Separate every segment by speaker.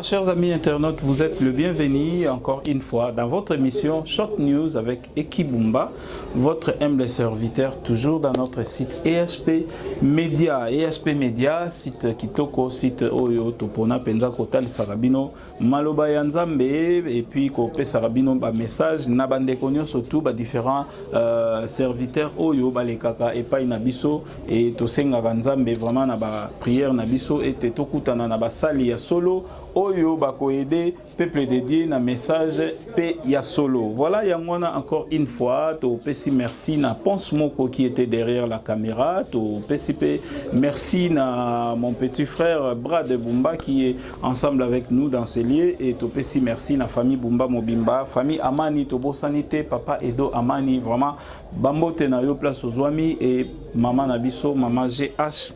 Speaker 1: Voilà, chers amis internautes, vous êtes le bienvenu encore une fois dans votre émission Short News avec Ekibumba, votre humble serviteur, toujours dans notre site ESP Media. ESP Media, site Kitoko, site Oyo, Topona, Penza, Kotal, Sarabino, Maloba Yanzambe, et puis Kope Sarabino, message, Nabande Konyo, surtout, différents serviteurs Oyo, Balekaka, et pas Nabiso, et Tosenga Ganzambe, vraiment, Naba prière Nabiso, et Tetokutana, Naba Sali, ya solo. Oyo bako aider peuple dédié na message pe ya solo. Voilà yangwana encore une fois to pesi merci na Ponce Moko qui était derrière la caméra, to pesi pe merci na mon petit frère Brad Bumba qui est ensemble avec nous dans ce lieu, et to pesi merci na famille Bumba Mobimba, famille Amani to bosanité, papa Edo Amani, vraiment bambote na yo place aux amis, et maman Nabiso, maman GH,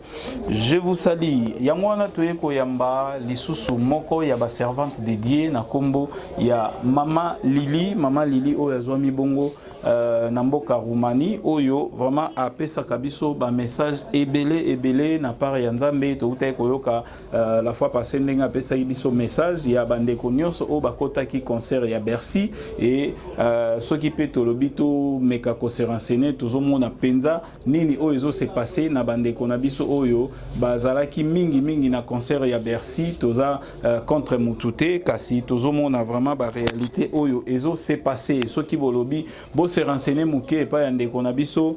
Speaker 1: je vous salue. Yangwana to yeko yamba lisusu moko ya ba servante dédiée na kombo ya mama Lili oyo azwami bongo na mboka Roumanie, oyo vraiment apesaka biso ba message ebele na part ya Nzambe. To uta koyoka la fois passée ndenge apesa biso message ya bandeko nyonso o bakotaki concert ya Bercy, et soki pe tolobi to meka ko se renseigner tozomona penza nini oyo ezo se passer na bandeko na biso oyo bazalaki mingi na concert ya Bercy. Toza contre Moutouté, kasi tozomona vraiment ba réalité oyo ezo se passé. Ce qui bolobi bo se renseigner muke pa yande konabiso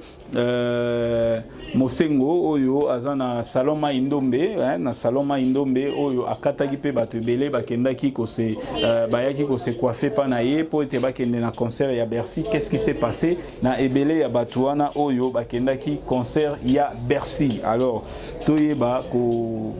Speaker 1: Mosengo oyo azana Saloma Indombe, na Saloma Indombe oyo akataki pe bato ebele bakendaki ko se bayaki ko se coiffer pa na ye po ete bakende na concert ya Bercy. Qu'est-ce qui s'est passé na ebele ya batuana oyo bakendaki concert ya Bercy? Alors toyeba ko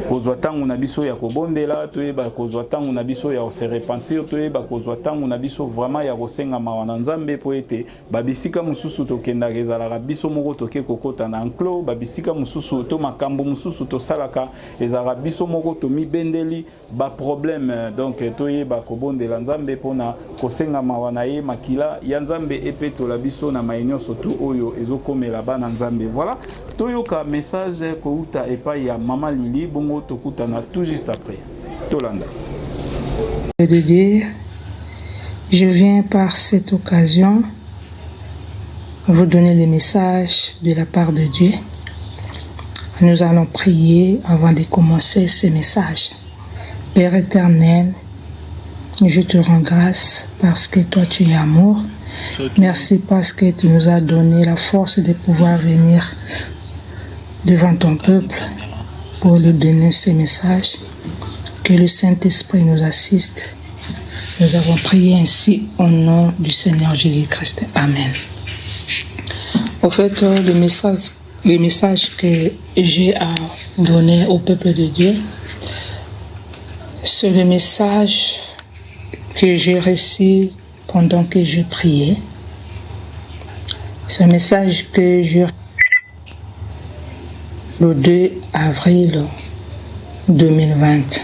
Speaker 1: kozwa tangu na biso ya kobondela, toyeba kozwa tangu na biso ya se repentir, toyeba kozwa tangu na biso vraiment ya kosenga mawana Nzambe po ete babisika mususu tokenda ezalaka biso moko toke kokota na enclos, babisika mususu to makambo mususu to salaka ezalaka biso moko to mibendeli ba problème. Donc toyeba kobondela Nzambe pona kosenga mawana ye makila ya Nzambe epeto la biso na mayenyo surtout oyo ezokomela bana Nzambe. Voilà, toyoka message kouta epa ya mama Lili bongo tokutana tout juste après. Tolanda.
Speaker 2: De Dieu, je viens par cette occasion vous donner le message de la part de Dieu. Nous allons prier avant de commencer ce message. Père éternel, je te rends grâce parce que toi tu es amour. Merci parce que tu nous as donné la force de pouvoir venir devant ton peuple pour lui donner ce message. Que le Saint-Esprit nous assiste. Nous avons prié ainsi au nom du Seigneur Jésus-Christ. Amen. Au fait, le message que j'ai à donner au peuple de Dieu, c'est le message que j'ai reçu pendant que je priais. C'est un message que j'ai reçu le 2 avril 2020.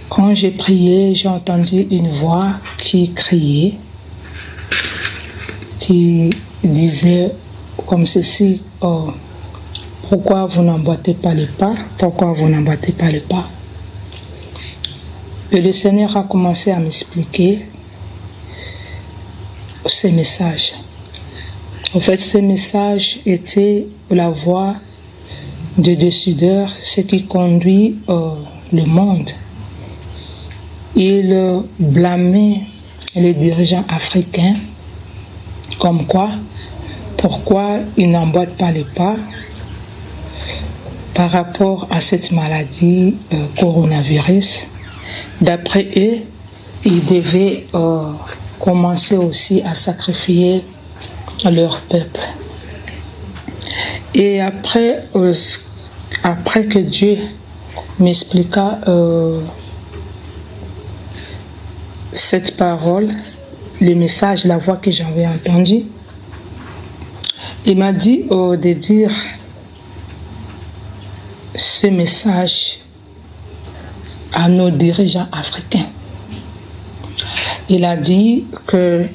Speaker 2: Quand j'ai prié, j'ai entendu une voix qui criait, qui disait comme ceci: oh, pourquoi vous n'emboîtez pas les pas? Pourquoi vous n'emboîtez pas les pas? Et le Seigneur a commencé à m'expliquer ces messages. En fait, ces messages étaient la voix de décideur, ce qui conduit le monde. Il blâmait les dirigeants africains comme quoi, pourquoi ils n'emboîtent pas les pas par rapport à cette maladie coronavirus. D'après eux, ils devaient commencer aussi à sacrifier leur peuple. Et après que Dieu m'expliqua cette parole, le message, la voix que j'avais entendue, il m'a dit de dire ce message à nos dirigeants africains. Il a dit que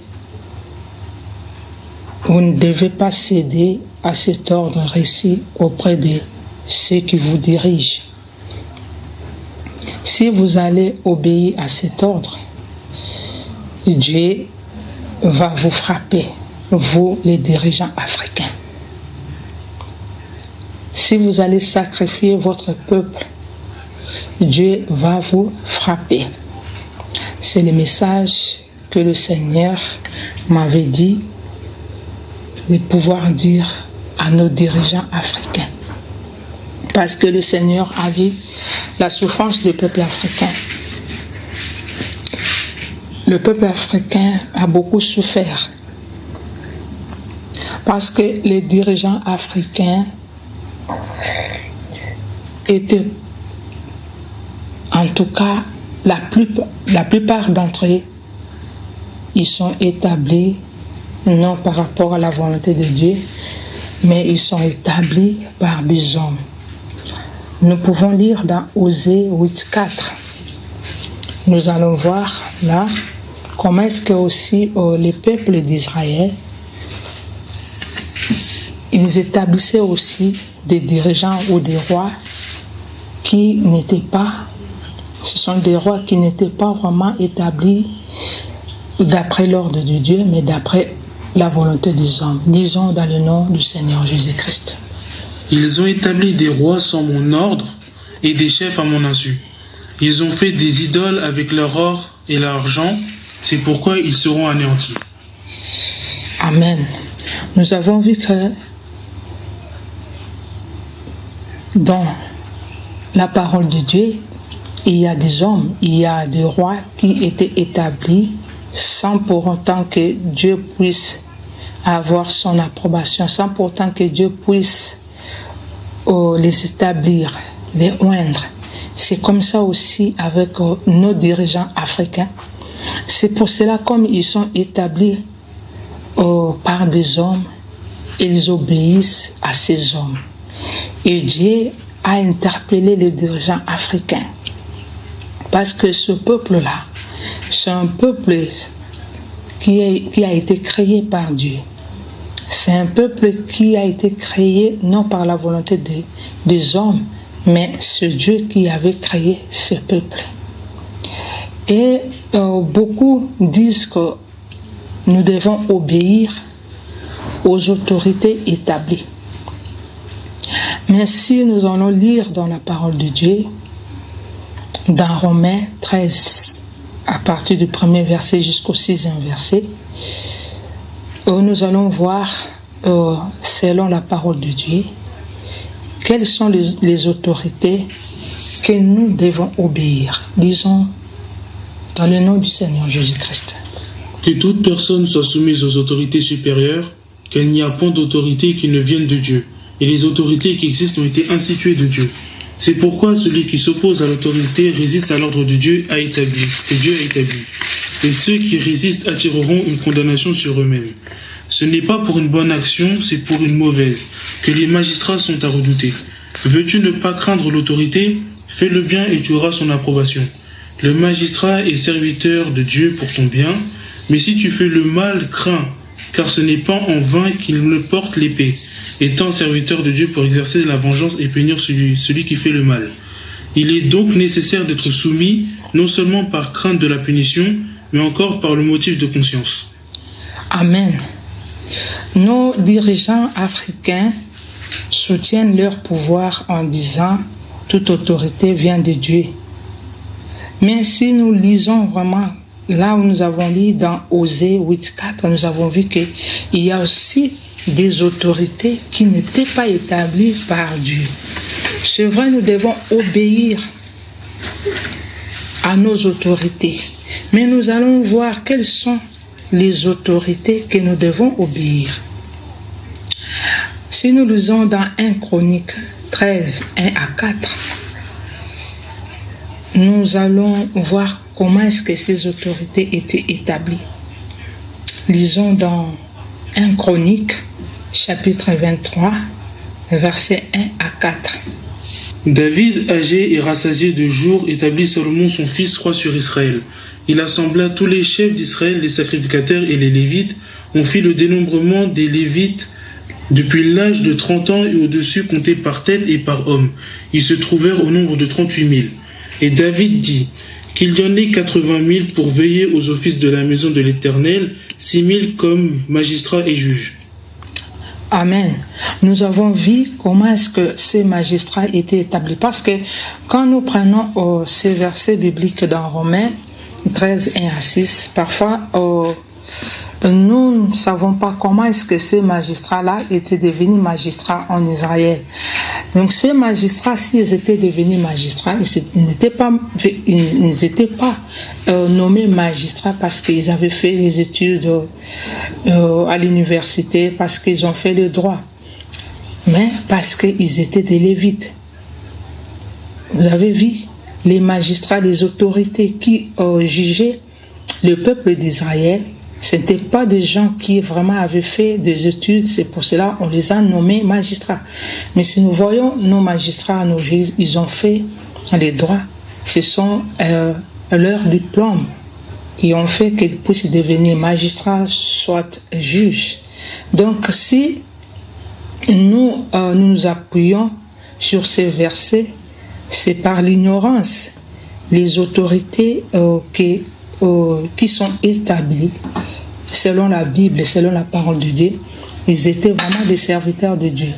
Speaker 2: vous ne devez pas céder à cet ordre reçu auprès de ceux qui vous dirigent. Si vous allez obéir à cet ordre, Dieu va vous frapper, vous les dirigeants africains. Si vous allez sacrifier votre peuple, Dieu va vous frapper. C'est le message que le Seigneur m'avait dit de pouvoir dire à nos dirigeants africains. Parce que le Seigneur a vu la souffrance du peuple africain. Le peuple africain a beaucoup souffert. Parce que les dirigeants africains étaient, en tout cas, la plupart d'entre eux, ils sont établis non par rapport à la volonté de Dieu, mais ils sont établis par des hommes. Nous pouvons lire dans Osée 8.4. Nous allons voir là comment est-ce que aussi les peuples d'Israël, ils établissaient aussi des dirigeants ou des rois qui n'étaient pas, ce sont des rois qui n'étaient pas vraiment établis d'après l'ordre de Dieu, mais d'après la volonté des hommes. Lisons dans le nom du Seigneur Jésus-Christ.
Speaker 3: Ils ont établi des rois sans mon ordre et des chefs à mon insu. Ils ont fait des idoles avec leur or et leur argent, c'est pourquoi ils seront anéantis.
Speaker 2: Amen. Nous avons vu que dans la parole de Dieu, il y a des hommes, il y a des rois qui étaient établis sans pour autant que Dieu puisse avoir son approbation, sans pour autant que Dieu puisse les établir, les oindre. C'est comme ça aussi avec nos dirigeants africains. C'est pour cela, comme ils sont établis par des hommes, ils obéissent à ces hommes. Et Dieu a interpellé les dirigeants africains. Parce que ce peuple-là, c'est un peuple qui a été créé par Dieu. C'est un peuple qui a été créé non par la volonté des hommes, mais c'est Dieu qui avait créé ce peuple. Et beaucoup disent que nous devons obéir aux autorités établies. Mais si nous allons lire dans la parole de Dieu, dans Romains 13, à partir du premier verset jusqu'au 6e verset, nous allons voir, selon la parole de Dieu, quelles sont les autorités que nous devons obéir. Lisons dans le nom du Seigneur Jésus-Christ.
Speaker 3: Que toute personne soit soumise aux autorités supérieures, qu'il n'y a point d'autorité qui ne vienne de Dieu, et les autorités qui existent ont été instituées de Dieu. C'est pourquoi celui qui s'oppose à l'autorité résiste à l'ordre de Dieu que Dieu a établi. Et ceux qui résistent attireront une condamnation sur eux-mêmes. Ce n'est pas pour une bonne action, c'est pour une mauvaise, que les magistrats sont à redouter. Veux-tu ne pas craindre l'autorité? Fais le bien et tu auras son approbation. Le magistrat est serviteur de Dieu pour ton bien, mais si tu fais le mal, crains, car ce n'est pas en vain qu'il me porte l'épée, étant serviteur de Dieu pour exercer la vengeance et punir celui qui fait le mal. Il est donc nécessaire d'être soumis, non seulement par crainte de la punition, mais encore par le motif de conscience.
Speaker 2: Amen. Nos dirigeants africains soutiennent leur pouvoir en disant « toute autorité vient de Dieu ». Mais si nous lisons vraiment, là où nous avons lu dans Osée 8.4, nous avons vu qu'il y a aussi des autorités qui n'étaient pas établies par Dieu. C'est vrai, nous devons obéir à nos autorités, mais nous allons voir quelles sont les autorités que nous devons obéir. Si nous lisons dans 1 Chronique 13, 1 à 4, nous allons voir comment est-ce que ces autorités étaient établies. Lisons dans 1 Chronique, chapitre 23, versets 1 à 4.
Speaker 3: David, âgé et rassasié de jours, établit Salomon son fils roi sur Israël. Il assembla tous les chefs d'Israël, les sacrificateurs et les Lévites. On fit le dénombrement des Lévites depuis l'âge de 30 ans et au-dessus, comptés par tête et par homme. Ils se trouvèrent au nombre de 38 000. Et David dit qu'il y en ait 80 000 pour veiller aux offices de la maison de l'Éternel, 6 000 comme magistrats et juges.
Speaker 2: Amen. Nous avons vu comment est-ce que ces magistrats étaient établis. Parce que quand nous prenons ces versets bibliques dans Romains 13, 1 à 6, parfois nous ne savons pas comment est-ce que ces magistrats-là étaient devenus magistrats en Israël. Donc ces magistrats, s'ils étaient devenus magistrats, ils n'étaient pas nommés magistrats parce qu'ils avaient fait les études à l'université, parce qu'ils ont fait le droit, mais parce qu'ils étaient des Lévites. Vous avez vu les magistrats, les autorités qui jugeaient le peuple d'Israël. Ce n'étaient pas des gens qui vraiment avaient fait des études, c'est pour cela qu'on les a nommés magistrats. Mais si nous voyons nos magistrats, nos juges, ils ont fait les droits. Ce sont leurs diplômes qui ont fait qu'ils puissent devenir magistrats, soit juges. Donc si nous nous appuyons sur ces versets, c'est par l'ignorance. Les autorités qui sont établies selon la Bible, selon la parole de Dieu, ils étaient vraiment des serviteurs de Dieu.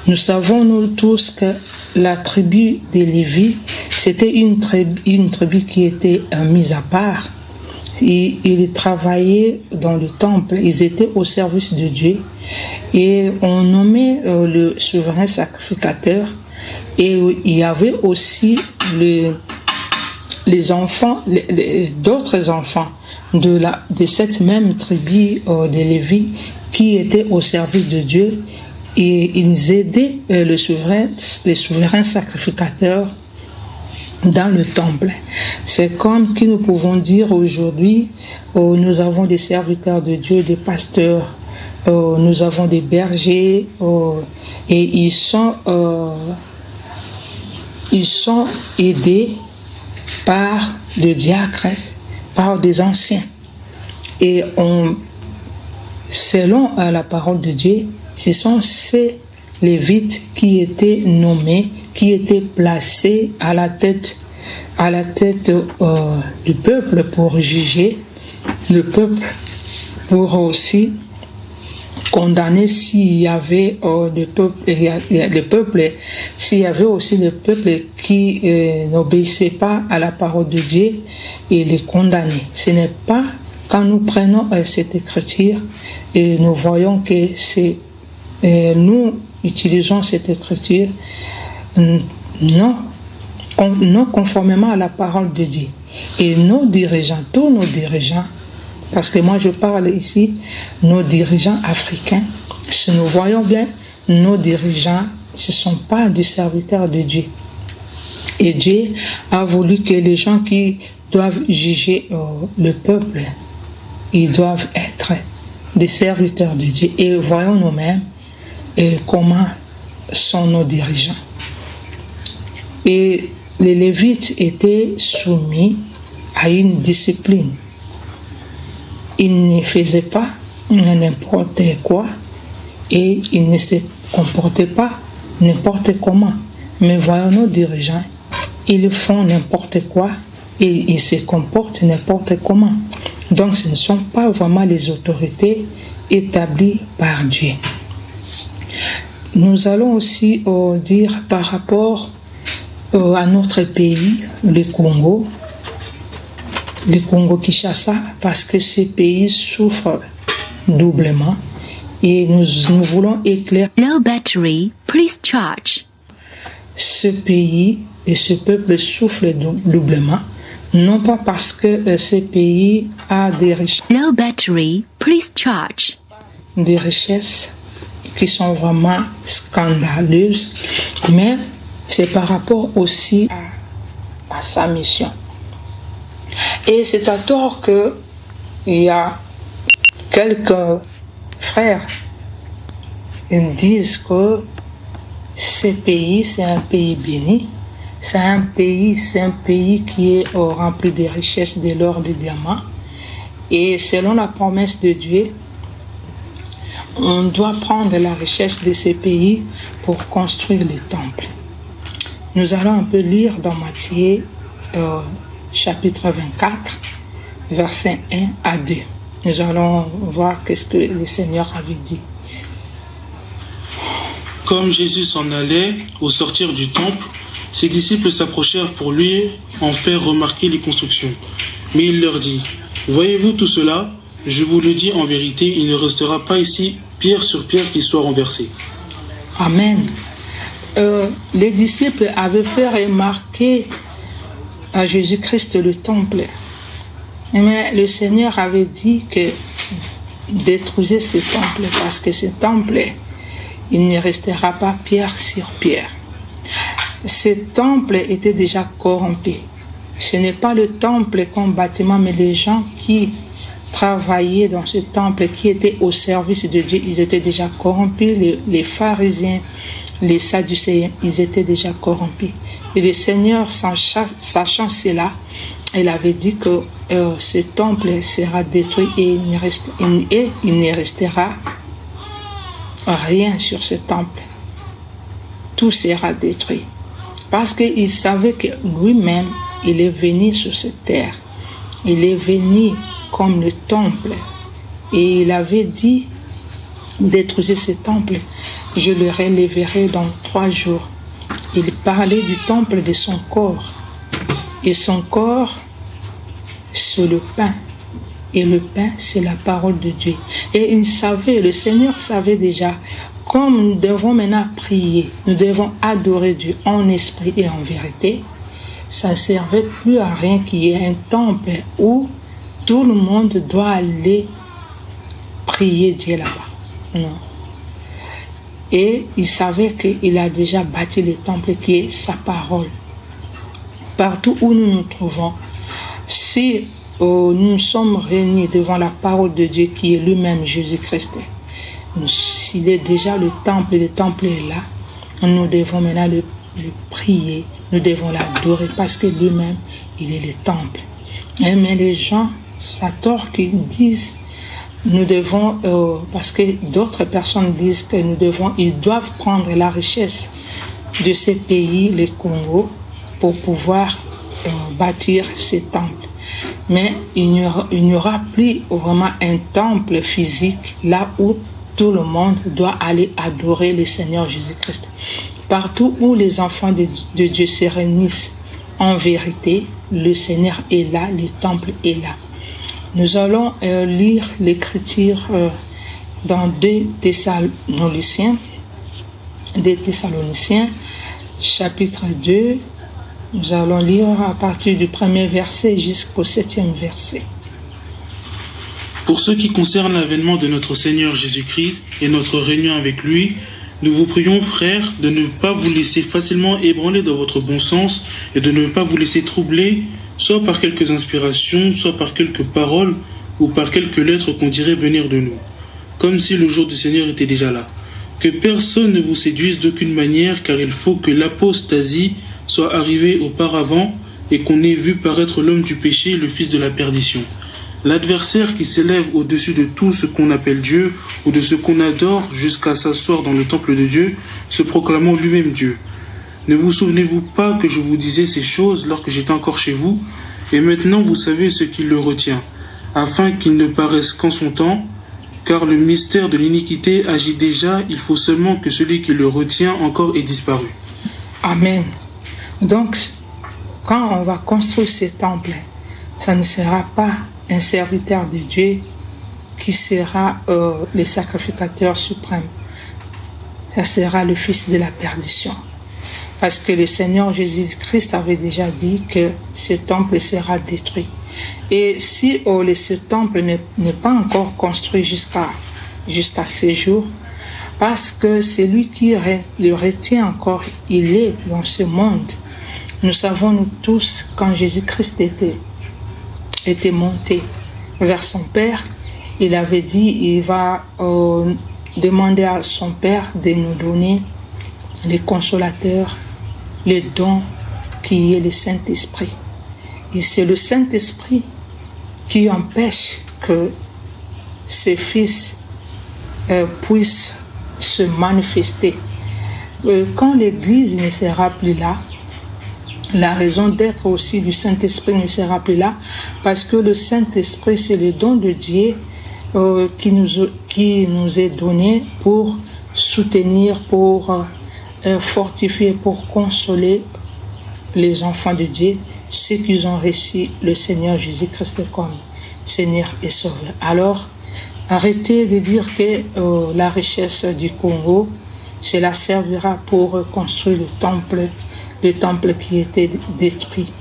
Speaker 2: Nous savons, nous tous, que la tribu des Lévi, c'était une tribu qui était mise à part. Ils travaillaient dans le temple, ils étaient au service de Dieu. Et on nommait le souverain sacrificateur. Et il y avait aussi les enfants, d'autres enfants de cette même tribu des Lévi qui étaient au service de Dieu, et ils aidaient les souverains sacrificateurs dans le temple. C'est comme que nous pouvons dire aujourd'hui, nous avons des serviteurs de Dieu, des pasteurs, nous avons des bergers, et ils sont aidés par des diacres, par des anciens. Et selon la parole de Dieu, ce sont ces Lévites qui étaient nommés, qui étaient placés à la tête du peuple pour juger le peuple, pour aussi condamner s'il y avait s'il y avait aussi le peuple qui n'obéissait pas à la parole de Dieu, et les condamner. Ce n'est pas quand nous prenons cette écriture et nous voyons que nous utilisons cette écriture non conformément à la parole de Dieu. Et nos dirigeants, tous nos dirigeants, parce que moi je parle ici, nos dirigeants africains, si nous voyons bien, nos dirigeants, ce ne sont pas des serviteurs de Dieu. Et Dieu a voulu que les gens qui doivent juger le peuple, ils doivent être des serviteurs de Dieu. Et voyons nous-mêmes comment sont nos dirigeants. Et les Lévites étaient soumis à une discipline. Ils ne faisaient pas n'importe quoi et ils ne se comportaient pas n'importe comment. Mais voyons nos dirigeants, ils font n'importe quoi et ils se comportent n'importe comment. Donc ce ne sont pas vraiment les autorités établies par Dieu. Nous allons aussi dire par rapport à notre pays, le Congo-Kinshasa, parce que ce pays souffre doublement et nous voulons éclairer.
Speaker 4: Low battery, please charge.
Speaker 2: Ce pays et ce peuple souffrent doublement, non pas parce que ce pays a des richesses.
Speaker 4: Low battery, please charge.
Speaker 2: Des richesses qui sont vraiment scandaleuses, mais c'est par rapport aussi à sa mission. Et c'est à tort qu'il y a quelques frères qui disent que ce pays, c'est un pays béni, c'est un pays qui est rempli de richesses, de l'or, de diamants. Et selon la promesse de Dieu, on doit prendre la richesse de ces pays pour construire les temples. Nous allons un peu lire dans Matthieu chapitre 24, versets 1 à 2. Nous allons voir qu'est-ce que le Seigneur avait dit.
Speaker 3: Comme Jésus s'en allait au sortir du temple, ses disciples s'approchèrent pour lui en faire remarquer les constructions. Mais il leur dit, « Voyez-vous tout cela ? Je vous le dis en vérité, il ne restera pas ici pierre sur pierre qui soit renversée. »
Speaker 2: Amen. Les disciples avaient fait remarquer à Jésus-Christ le temple. Mais le Seigneur avait dit que détruisez ce temple parce que ce temple, il ne restera pas pierre sur pierre. Ce temple était déjà corrompu. Ce n'est pas le temple comme bâtiment, mais les gens qui travaillaient dans ce temple, qui étaient au service de Dieu, ils étaient déjà corrompus. Les pharisiens, les sadducéens, ils étaient déjà corrompus. Et le Seigneur, sachant cela, il avait dit que ce temple sera détruit et il ne restera rien sur ce temple. Tout sera détruit. Parce qu'il savait que lui-même, il est venu sur cette terre. Il est venu comme le temple. Et il avait dit, détruisez ce temple, je le relèverai dans 3 jours. Il parlait du temple de son corps. Et son corps, c'est le pain. Et le pain, c'est la parole de Dieu. Et il savait, le Seigneur savait déjà, comme nous devons maintenant prier, nous devons adorer Dieu en esprit et en vérité, ça ne servait plus à rien qu'il y ait un temple où tout le monde doit aller prier Dieu là-bas. Non. Et il savait qu'il a déjà bâti le temple qui est sa parole. Partout où nous nous trouvons, si nous sommes réunis devant la parole de Dieu qui est lui-même Jésus-Christ, s'il est déjà le temple est là, nous devons maintenant le prier, nous devons l'adorer parce que lui-même, il est le temple. Mais les gens, c'est à tort qu'ils disent, nous devons, parce que d'autres personnes disent que ils doivent prendre la richesse de ces pays, les Congo, pour pouvoir bâtir ces temples. Mais il n'y aura plus vraiment un temple physique là où tout le monde doit aller adorer le Seigneur Jésus-Christ. Partout où les enfants de Dieu se réunissent en vérité, le Seigneur est là, le temple est là. Nous allons lire l'écriture dans 2 Thessaloniciens, chapitre 2. Nous allons lire à partir du 1er verset jusqu'au 7e verset.
Speaker 3: Pour ce qui concerne l'avènement de notre Seigneur Jésus-Christ et notre réunion avec lui, nous vous prions, frères, de ne pas vous laisser facilement ébranler dans votre bon sens et de ne pas vous laisser troubler, soit par quelques inspirations, soit par quelques paroles ou par quelques lettres qu'on dirait venir de nous, comme si le jour du Seigneur était déjà là. Que personne ne vous séduise d'aucune manière, car il faut que l'apostasie soit arrivée auparavant et qu'on ait vu paraître l'homme du péché, le fils de la perdition. L'adversaire qui s'élève au-dessus de tout ce qu'on appelle Dieu ou de ce qu'on adore jusqu'à s'asseoir dans le temple de Dieu, se proclamant lui-même Dieu. Ne vous souvenez-vous pas que je vous disais ces choses lorsque j'étais encore chez vous? Et maintenant vous savez ce qui le retient, afin qu'il ne paraisse qu'en son temps, car le mystère de l'iniquité agit déjà, il faut seulement que celui qui le retient encore ait disparu. Amen.
Speaker 2: Donc, quand on va construire ce temple, ça ne sera pas un serviteur de Dieu qui sera le sacrificateur suprême. Ça sera le fils de la perdition. Parce que le Seigneur Jésus-Christ avait déjà dit que ce temple sera détruit. Et si ce temple n'est pas encore construit jusqu'à ce jour, parce que c'est lui qui le retient encore, il est dans ce monde. Nous savons, nous tous, quand Jésus-Christ était monté vers son Père, il avait dit, il va demander à son Père de nous donner les consolateurs, les dons qui est le Saint-Esprit. Et c'est le Saint-Esprit qui empêche que ce Fils puisse se manifester. Quand l'Église ne sera plus là, la raison d'être aussi du Saint-Esprit ne sera plus là, parce que le Saint-Esprit, c'est le don de Dieu qui nous est donné pour soutenir, pour fortifier, pour consoler les enfants de Dieu, ceux qui ont reçu le Seigneur Jésus-Christ comme Seigneur et Sauveur. Alors, arrêtez de dire que la richesse du Congo, cela servira pour construire le temple qui était détruit.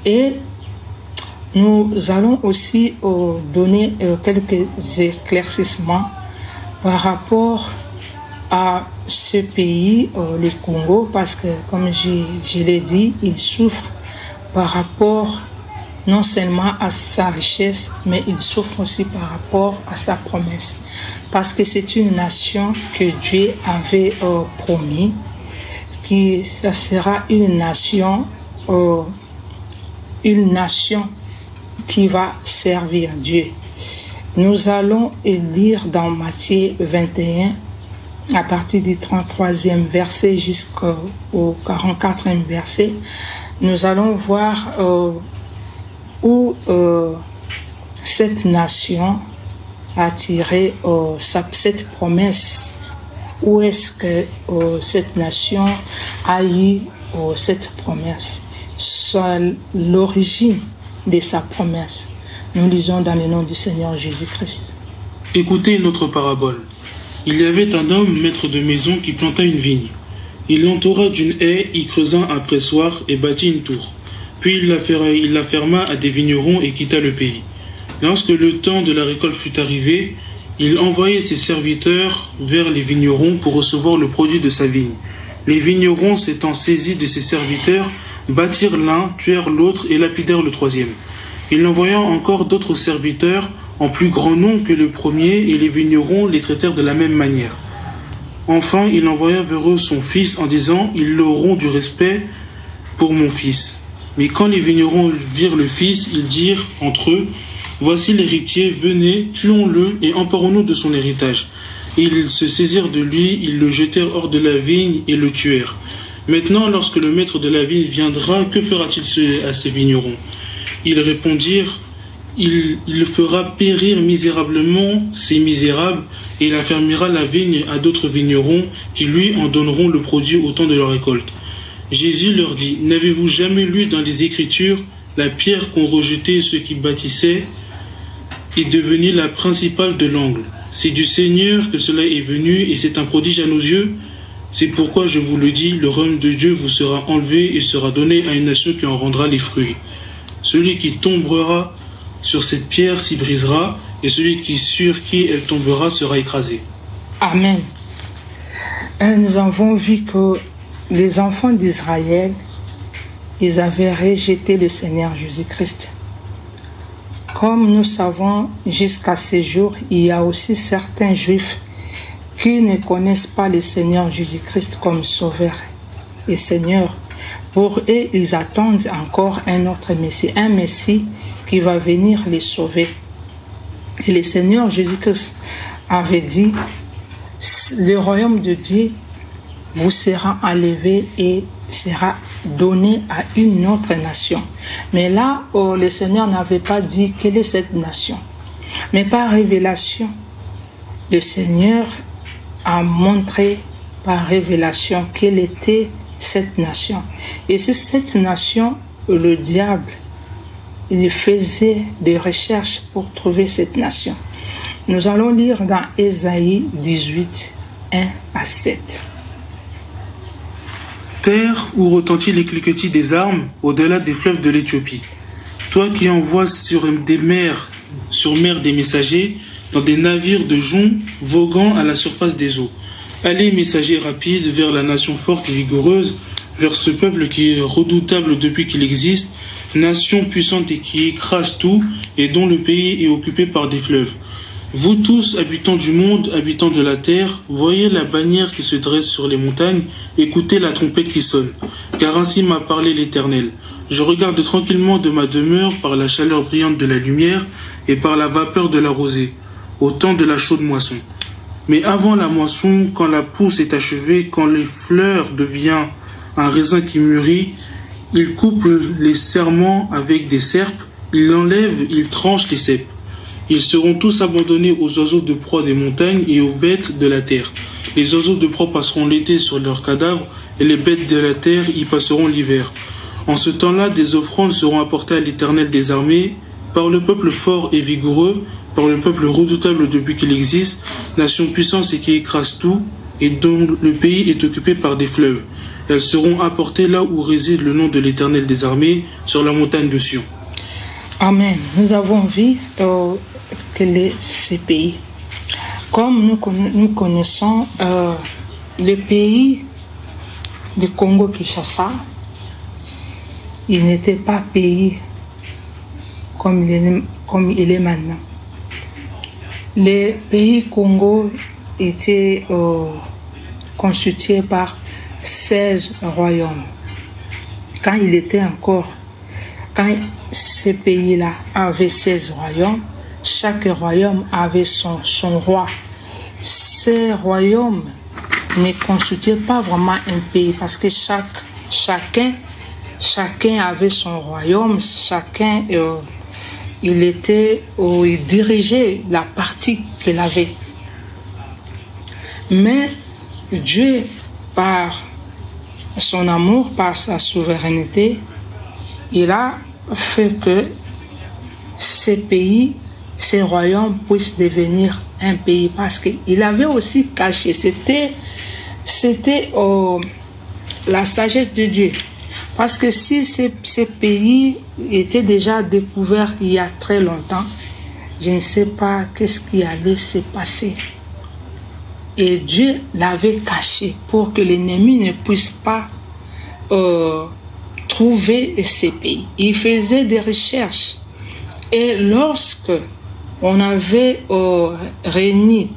Speaker 2: Et nous allons aussi donner quelques éclaircissements par rapport à ce pays, le Congo, parce que, comme je l'ai dit, il souffre par rapport non seulement à sa richesse, mais il souffre aussi par rapport à sa promesse. Parce que c'est une nation que Dieu avait promis, que ça sera une nation qui va servir Dieu. Nous allons lire dans Matthieu 21, à partir du 33e verset jusqu'au 44e verset. Nous allons voir où cette nation a tiré cette promesse. Où est-ce que cette nation a eu cette promesse? Soit l'origine de sa promesse. Nous lisons dans le nom du Seigneur Jésus-Christ.
Speaker 3: Écoutez notre parabole. Il y avait un homme, maître de maison, qui planta une vigne. Il l'entoura d'une haie, y creusa un pressoir et bâtit une tour. Puis il la ferma à des vignerons et quitta le pays. Lorsque le temps de la récolte fut arrivé, il envoyait ses serviteurs vers les vignerons pour recevoir le produit de sa vigne. Les vignerons, s'étant saisis de ses serviteurs, battirent l'un, tuèrent l'autre et lapidèrent le troisième. Il envoya encore d'autres serviteurs en plus grand nombre que le premier, et les vignerons les traitèrent de la même manière. Enfin, il envoya vers eux son fils en disant « Ils auront du respect pour mon fils ». Mais quand les vignerons virent le fils, ils dirent entre eux « Voici l'héritier, venez, tuons-le et emparons-nous de son héritage. » Et ils se saisirent de lui, ils le jetèrent hors de la vigne et le tuèrent. Maintenant, lorsque le maître de la vigne viendra, que fera-t-il à ces vignerons? Ils répondirent, il fera périr misérablement ces misérables, et il affermira la vigne à d'autres vignerons qui lui en donneront le produit au temps de leur récolte. Jésus leur dit, n'avez-vous jamais lu dans les Écritures, la pierre qu'ont rejetée ceux qui bâtissaient est devenue la principale de l'angle. C'est du Seigneur que cela est venu, et c'est un prodige à nos yeux. C'est pourquoi je vous le dis, le royaume de Dieu vous sera enlevé et sera donné à une nation qui en rendra les fruits. Celui qui tombera sur cette pierre s'y brisera, et celui sur qui elle tombera sera écrasé.
Speaker 2: Amen. Nous avons vu que les enfants d'Israël, ils avaient rejeté le Seigneur Jésus-Christ. Comme nous savons, jusqu'à ce jour, il y a aussi certains Juifs qui ne connaissent pas le Seigneur Jésus-Christ comme Sauveur et Seigneur. Pour eux, ils attendent encore un autre Messie, un Messie qui va venir les sauver. Et le Seigneur Jésus-Christ avait dit, le royaume de Dieu vous sera enlevé et sera donné à une autre nation. Mais là, le Seigneur n'avait pas dit quelle est cette nation. Mais par révélation, le Seigneur a montré par révélation quelle était cette nation. Et c'est cette nation, le diable, il faisait des recherches pour trouver cette nation. Nous allons lire dans Ésaïe 18, 1 à 7.
Speaker 3: Terre où retentit les cliquetis des armes au-delà des fleuves de l'Éthiopie. Toi qui envoies sur mer des messagers, dans des navires de joncs voguant à la surface des eaux. Allez, messagers rapides, vers la nation forte et vigoureuse, vers ce peuple qui est redoutable depuis qu'il existe, nation puissante et qui écrase tout, et dont le pays est occupé par des fleuves. Vous tous, habitants du monde, habitants de la terre, voyez la bannière qui se dresse sur les montagnes, écoutez la trompette qui sonne. Car ainsi m'a parlé l'Éternel. Je regarde tranquillement de ma demeure par la chaleur brillante de la lumière et par la vapeur de la rosée, au temps de la chaude moisson. Mais avant la moisson, quand la pousse est achevée, quand les fleurs deviennent un raisin qui mûrit. Il coupe les serments avec des serpes, il l'enlève, il tranche les cèpes. Ils seront tous abandonnés aux oiseaux de proie des montagnes et aux bêtes de la terre. Les oiseaux de proie passeront l'été sur leurs cadavres, et les bêtes de la terre y passeront l'hiver. En ce temps-là, des offrandes seront apportées à l'Éternel des armées, par le peuple fort et vigoureux, par le peuple redoutable depuis qu'il existe, nation puissante et qui écrase tout, et dont le pays est occupé par des fleuves. Elles seront apportées là où réside le nom de l'Éternel des armées, sur la montagne de Sion.
Speaker 2: Amen. Nous avons vu quel est ce pays. Comme nous connaissons le pays du Congo-Kinshasa, il n'était pas pays comme il est maintenant. Le pays Congo était constitué par 16 royaumes. Quand ce pays-là avait 16 royaumes, chaque royaume avait son roi. Ces royaumes ne constituaient pas vraiment un pays parce que chacun avait son royaume, chacun il dirigeait la partie qu'il avait. Mais Dieu, par son amour, par sa souveraineté, il a fait que ces pays, ces royaumes puissent devenir un pays parce qu'il avait aussi caché. C'était la sagesse de Dieu. Parce que si ces pays étaient déjà découverts il y a très longtemps, je ne sais pas qu'est-ce qui allait se passer. Et Dieu l'avait caché pour que l'ennemi ne puisse pas trouver ces pays. Il faisait des recherches. Et lorsque on avait réuni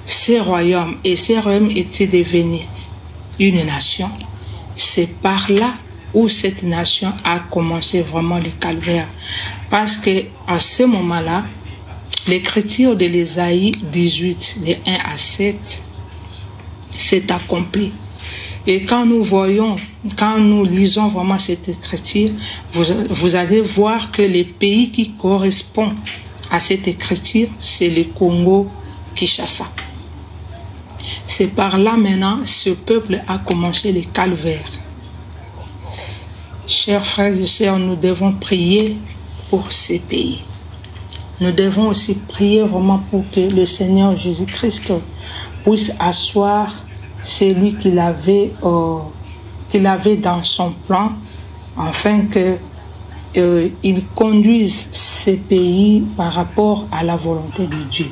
Speaker 2: ces royaumes et ces royaumes étaient devenus une nation, c'est par là où cette nation a commencé vraiment le calvaire. Parce qu'à ce moment-là, l'écriture de l'Ésaïe 18, de 1 à 7, s'est accomplie. Et quand nous lisons vraiment cette écriture, vous allez voir que les pays qui correspondent à cette écriture, c'est le Congo-Kinshasa. C'est par là maintenant, ce peuple a commencé le calvaire. Chers frères et sœurs, nous devons prier pour ces pays. Nous devons aussi prier vraiment pour que le Seigneur Jésus-Christ puisse asseoir celui qu'il avait dans son plan, afin qu'il conduise ces pays par rapport à la volonté de Dieu.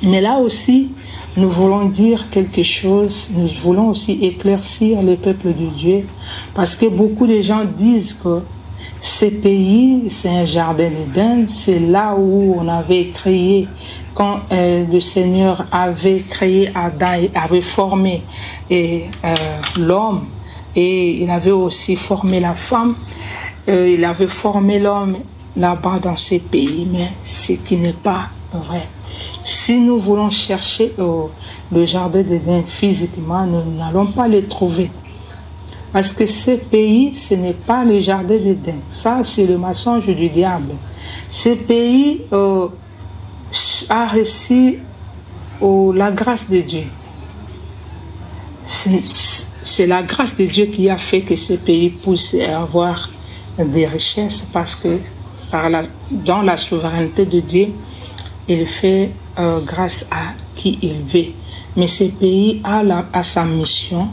Speaker 2: Mais là aussi, nous voulons dire quelque chose, nous voulons aussi éclaircir le peuple de Dieu, parce que beaucoup de gens disent que ces pays, c'est un jardin d'Éden, c'est là où on avait créé, quand le Seigneur avait créé Adam et avait formé l'homme, et il avait aussi formé la femme, il avait formé l'homme là-bas dans ces pays, mais ce qui n'est pas vrai. Si nous voulons chercher le jardin d'Éden physiquement, nous n'allons pas le trouver. Parce que ce pays, ce n'est pas le jardin d'Éden. Ça, c'est le mensonge du diable. Ce pays a reçu la grâce de Dieu. C'est la grâce de Dieu qui a fait que ce pays puisse avoir des richesses, parce que dans la souveraineté de Dieu, il fait grâce à qui il veut. Mais ce pays a sa mission.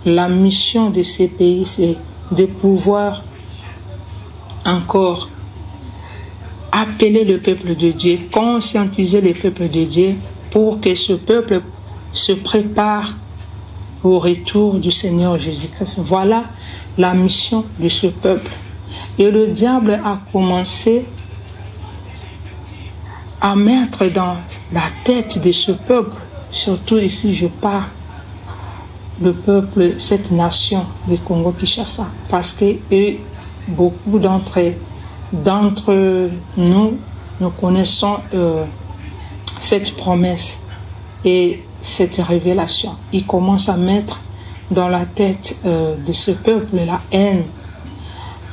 Speaker 2: La mission de ces pays, c'est de pouvoir encore appeler le peuple de Dieu, conscientiser le peuple de Dieu pour que ce peuple se prépare au retour du Seigneur Jésus-Christ. Voilà la mission de ce peuple. Et le diable a commencé à mettre dans la tête de ce peuple, surtout ici je parle, le peuple, cette nation, le Congo-Kinshasa, parce que beaucoup d'entre nous connaissons cette promesse et cette révélation. Ils commencent à mettre dans la tête de ce peuple la haine.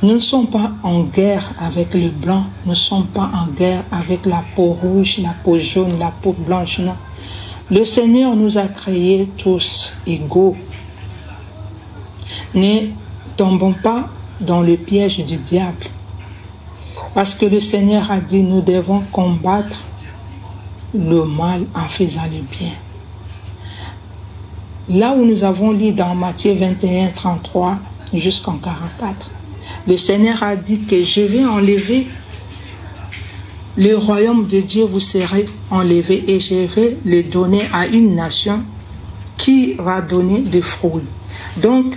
Speaker 2: Nous ne sommes pas en guerre avec le blanc, nous ne sommes pas en guerre avec la peau rouge, la peau jaune, la peau blanche, non. Le Seigneur nous a créés tous égaux. Ne tombons pas dans le piège du diable. Parce que le Seigneur a dit, nous devons combattre le mal en faisant le bien. Là où nous avons lu dans Matthieu 21, 33 jusqu'en 44, le Seigneur a dit que je vais enlever le royaume de Dieu, vous serez enlevé et je vais le donner à une nation qui va donner des fruits. Donc,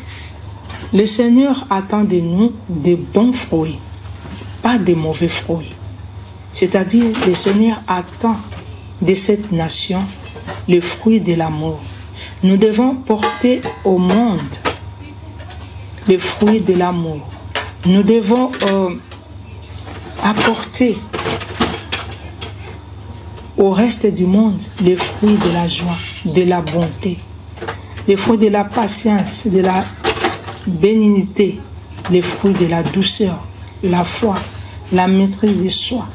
Speaker 2: le Seigneur attend de nous des bons fruits, pas des mauvais fruits. C'est-à-dire, le Seigneur attend de cette nation le fruit de l'amour. Nous devons porter au monde le fruit de l'amour. Nous devons apporter au reste du monde les fruits de la joie, de la bonté, les fruits de la patience, de la bénignité, les fruits de la douceur, la foi, la maîtrise de soi.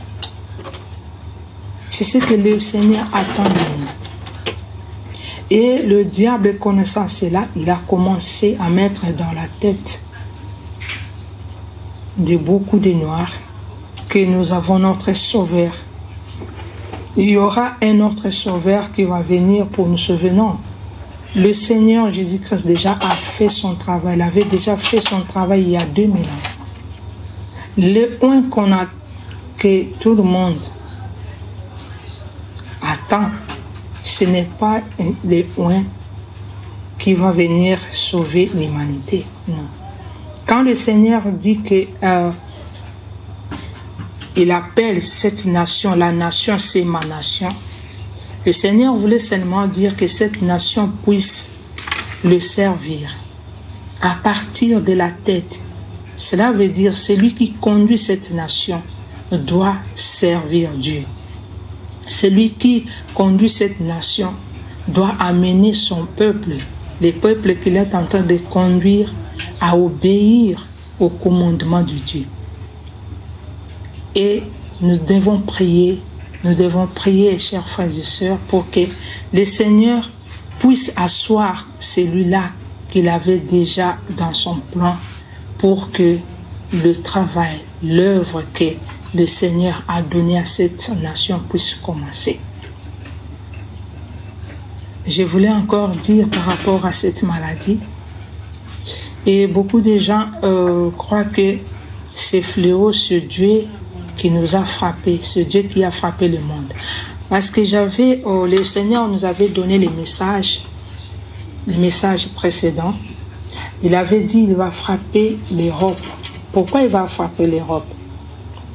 Speaker 2: C'est ce que le Seigneur attend de nous. Et le diable, connaissant cela, il a commencé à mettre dans la tête de beaucoup de Noirs que nous avons notre Sauveur. Il y aura un autre Sauveur qui va venir pour nous sauver. Non. Le Seigneur Jésus-Christ déjà a fait son travail. Il avait déjà fait son travail il y a 2000 ans. Le point que tout le monde attend, ce n'est pas le point qui va venir sauver l'humanité. Non. Quand le Seigneur dit que il appelle cette nation, la nation c'est ma nation, le Seigneur voulait seulement dire que cette nation puisse le servir à partir de la tête. Cela veut dire celui qui conduit cette nation doit servir Dieu. Celui qui conduit cette nation doit amener son peuple, les peuples qu'il est en train de conduire, à obéir au commandement de Dieu. Et nous devons prier, chers frères et sœurs, pour que le Seigneur puisse asseoir celui-là qu'il avait déjà dans son plan, pour que le travail, l'œuvre que le Seigneur a donnée à cette nation puisse commencer. Je voulais encore dire par rapport à cette maladie, et beaucoup de gens croient que c'est fléau, ce Dieu qui nous a frappés, ce Dieu qui a frappé le monde. Parce que le Seigneur nous avait donné les messages précédents. Il avait dit il va frapper l'Europe. Pourquoi il va frapper l'Europe?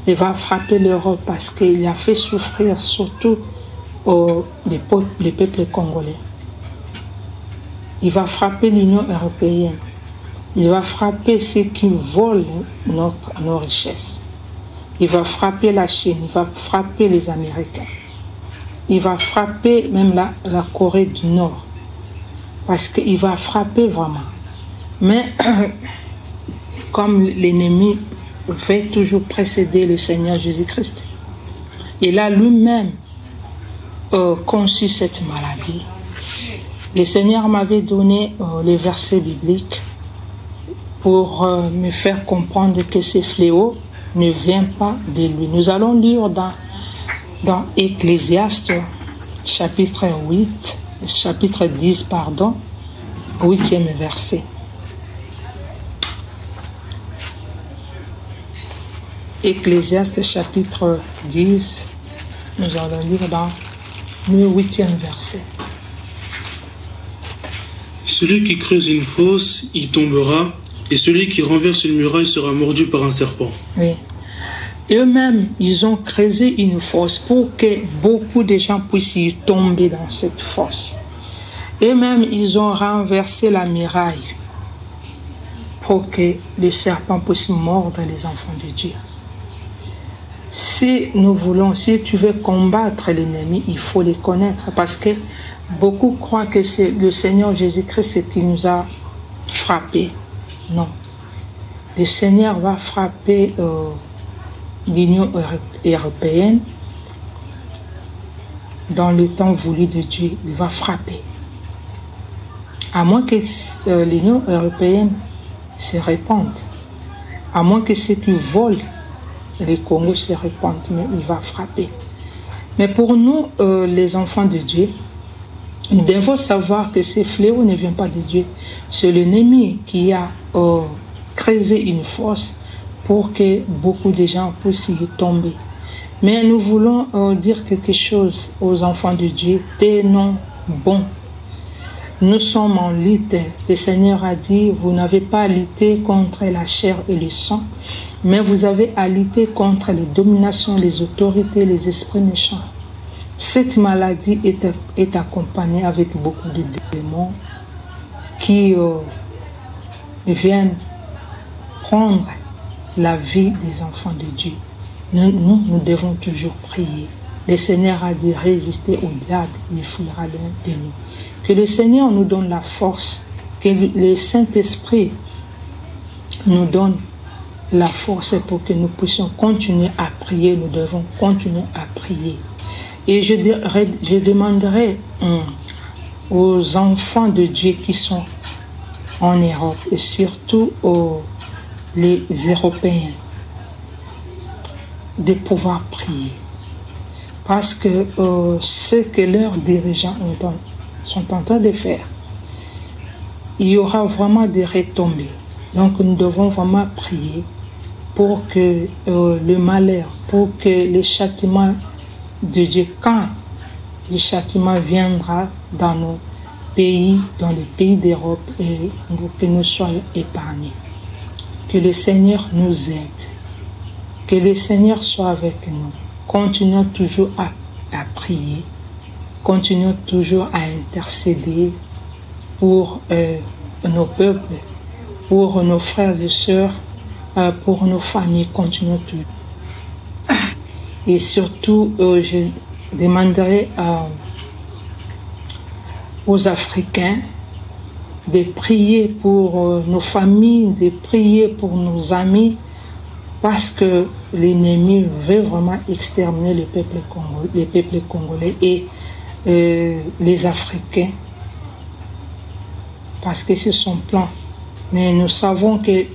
Speaker 2: Il va frapper l'Europe parce qu'il a fait souffrir surtout les peuples congolais. Il va frapper l'Union européenne. Il va frapper ceux qui volent nos richesses. Il va frapper la Chine, il va frapper les Américains. Il va frapper même la Corée du Nord. Parce qu'il va frapper vraiment. Mais comme l'ennemi veut toujours précéder le Seigneur Jésus-Christ, il a lui-même conçu cette maladie. Le Seigneur m'avait donné les versets bibliques pour me faire comprendre que ces fléaux ne vient pas de lui. Nous allons lire dans Ecclésiaste chapitre 10, 8e verset. Ecclésiaste chapitre 10, nous allons lire dans le 8e verset.
Speaker 3: Celui qui creuse une fosse, y tombera, et celui qui renverse une muraille sera mordu par un serpent.
Speaker 2: Oui. Eux-mêmes, ils ont creusé une fosse pour que beaucoup de gens puissent y tomber dans cette fosse. Eux-mêmes, ils ont renversé la muraille pour que le serpent puisse mordre les enfants de Dieu. Si tu veux combattre l'ennemi, il faut les connaître, parce que beaucoup croient que c'est le Seigneur Jésus-Christ qui nous a frapper. Non. Le Seigneur va frapper l'Union européenne dans le temps voulu de Dieu. Il va frapper. À moins que l'Union européenne se répande, à moins que ceux qui volent les Congo se répandent, mais il va frapper. Mais pour nous, les enfants de Dieu, nous devons savoir que ces fléaux ne viennent pas de Dieu. C'est l'ennemi qui a créé une force pour que beaucoup de gens puissent y tomber. Mais nous voulons dire quelque chose aux enfants de Dieu. Tenons bon. Nous sommes en lutte. Le Seigneur a dit, vous n'avez pas à lutter contre la chair et le sang, mais vous avez à lutter contre les dominations, les autorités, les esprits méchants. Cette maladie est accompagnée avec beaucoup de démons qui viennent prendre la vie des enfants de Dieu. Nous devons toujours prier. Le Seigneur a dit, résistez au diable, il fuira de nous. Que le Seigneur nous donne la force, que le Saint-Esprit nous donne la force pour que nous puissions continuer à prier. Nous devons continuer à prier. Et je demanderai aux enfants de Dieu qui sont en Europe et surtout les Européens de pouvoir prier. Parce que ce que leurs dirigeants sont en train de faire, il y aura vraiment des retombées. Donc nous devons vraiment prier pour que le malheur, pour que les châtiments de Dieu, quand le châtiment viendra dans nos pays, dans les pays d'Europe, et pour que nous soyons épargnés. Que le Seigneur nous aide. Que le Seigneur soit avec nous. Continuons toujours à prier. Continuons toujours à intercéder pour nos peuples, pour nos frères et sœurs, pour nos familles. Continuons toujours. Et surtout, je demanderai aux Africains de prier pour nos familles, de prier pour nos amis, parce que l'ennemi veut vraiment exterminer le peuple congolais et les Africains, parce que c'est son plan. Mais nous savons que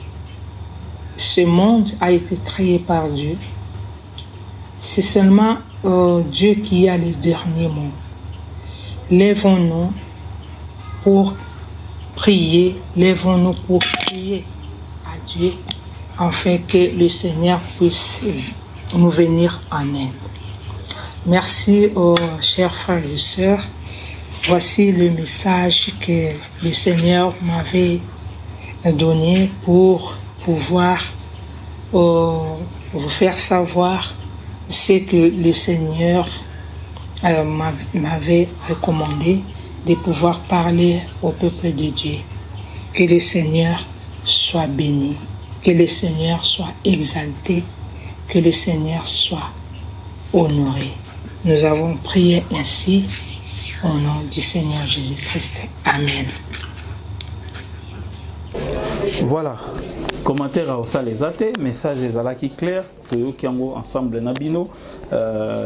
Speaker 2: ce monde a été créé par Dieu. C'est seulement Dieu qui a le dernier mot. Lèvons-nous pour prier, lèvons-nous pour prier à Dieu, afin que le Seigneur puisse nous venir en aide. Merci aux chers frères et sœurs. Voici le message que le Seigneur m'avait donné pour pouvoir vous faire savoir ce que le Seigneur m'avait recommandé de pouvoir parler au peuple de Dieu. Que le Seigneur soit béni, que le Seigneur soit exalté, que le Seigneur soit honoré. Nous avons prié ainsi au nom du Seigneur Jésus-Christ. Amen.
Speaker 1: Voilà. Commentaire à Osalezate, message ezalaki clair, toyoki yango ensemble na bino,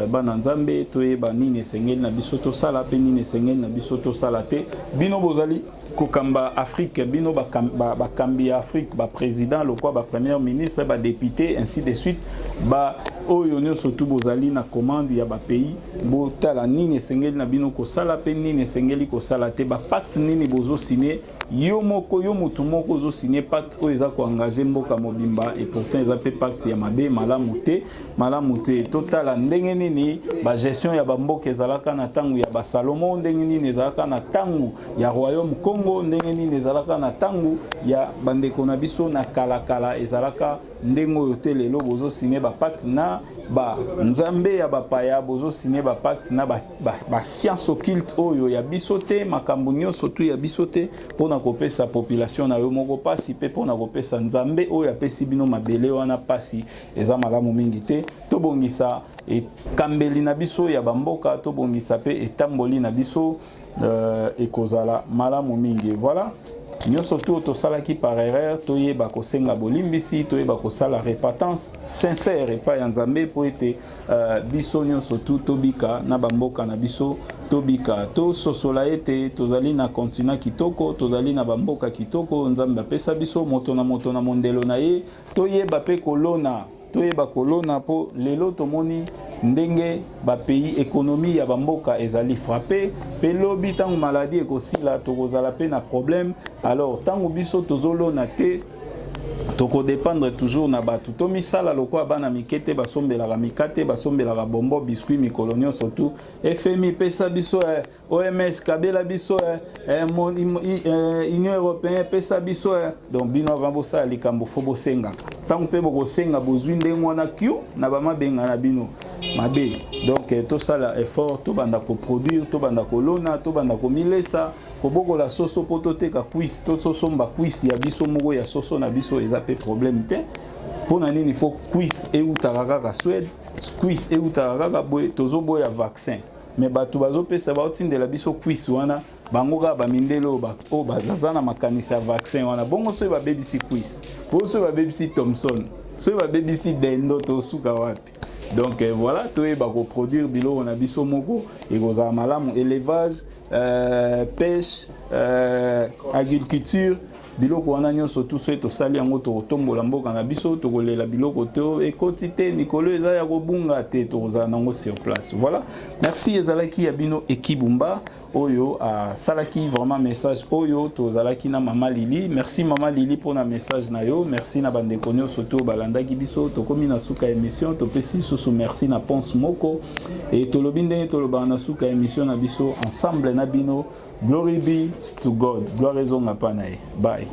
Speaker 1: bana nzambe toyeba nini esengeli na biso tosala pe nini esengeli na biso tosala te. Bino bozali kokamba Afrique, bino bakambi ya Afrique, ba président, lokwa ba premier ministre, ba député, ainsi de suite, ba oyo nyonso tu bozali na commande ya ba pays, botala nini esengeli na bino kosala pe nini esengeli kosala te, ba pacte nini bozo signer, yo moko yo mutu moko zo signer pacte oyo eza ko engager mboka mobimba, et pourtant eza pe pacte ya mabe malamu te totala ndenge nini ba gestion ya ba mboka ezalaka na tangu ya ba Salomon, ndenge nini ezalaka na tangu ya royaume Congo, ndenge nini ezalaka na tangu ya bandeko na biso na kala ezalaka ndenge oyo te lelo bozo signer ba pacte na ba nzambe ya bapaya, bozo signer ba pacte na ba science occulte oyo ya biso te, makambo nyonso tu ya biso te pona kopesa population na yo moko pasi pe pona kopesa nzambe oyo apesi bino mabele wana pasi eza malamu mingi te. Tobongisa ekambeli na biso ya bamboka, tobongisa pe etamboli na biso ekozala malamu mingi. Voilà. nyonso to tosalaki par erreur toyeba kosenga bolimbisi toyeba kosala repentance sincère epai ya nzambe mpo ete biso nyonso tu tobika na bamboka na biso tobika tososola ete tozali na continent kitoko tozali na bamboka kitoko nzambe apesa biso moto na mondelo na ye toyeba mpe kolona toyeba kolona po lelo tomoni ndenge bapays économie ya bamboka ezali frappé pe lobi tango maladie ekosila tokozala pe na problème alors tango biso tozolona te toko dépendre toujours na batu to misala lokwa bana mikete basombelaka mikate basombelaka bombo biscuit mikolonio surtout FMI pesa biso OMS kabela biso Union européenne pesa biso donc bino avant ça likambo fo bosenga tango pe bokosenga bozwi ndenge wana kio na bama benga na bino mabe donc to sala effort to banda ko produire to banda ko lona to banda ko milesa koboko la soso poto te ka cuisse to soso mba cuisse ya biso moko ya soso na biso eza pe problème te pona nini faut cuisse e utaraka ka Suède cuisse e utaraka boy tozo boy ya vaccin mais bato bazo pesa ba otindela biso cuisse wana bango ka ba mindelo ba o bazana makanisa ya vaccin wana bongo so ba BBC cuisse bo so ba BBC Thomson so ba BBC dendo to suka wapi. Donc voilà, tout est pour produire bilo on a biso moko et aux malamu élevage, pêche, agriculture, bilo ko wana nyonso tout ça to sali yango to tombola mboka na biso to kolela biloko to et quantité Nikolo eza ya kobunga te to za nango sur place. Voilà. Merci ezalaki ya bino Ekibumba oyo a salaki vraiment message oyo to zalaki na mama Lili. Merci mama Lili pour na message na yo. Merci na bande konyo surtout balanda gibiso to komi na suka émission to pesi susu merci na Ponce Moko et to lobinde to lobana suka émission na biso ensemble na bino. Glory be to God. Gloire zonga panae. Bye.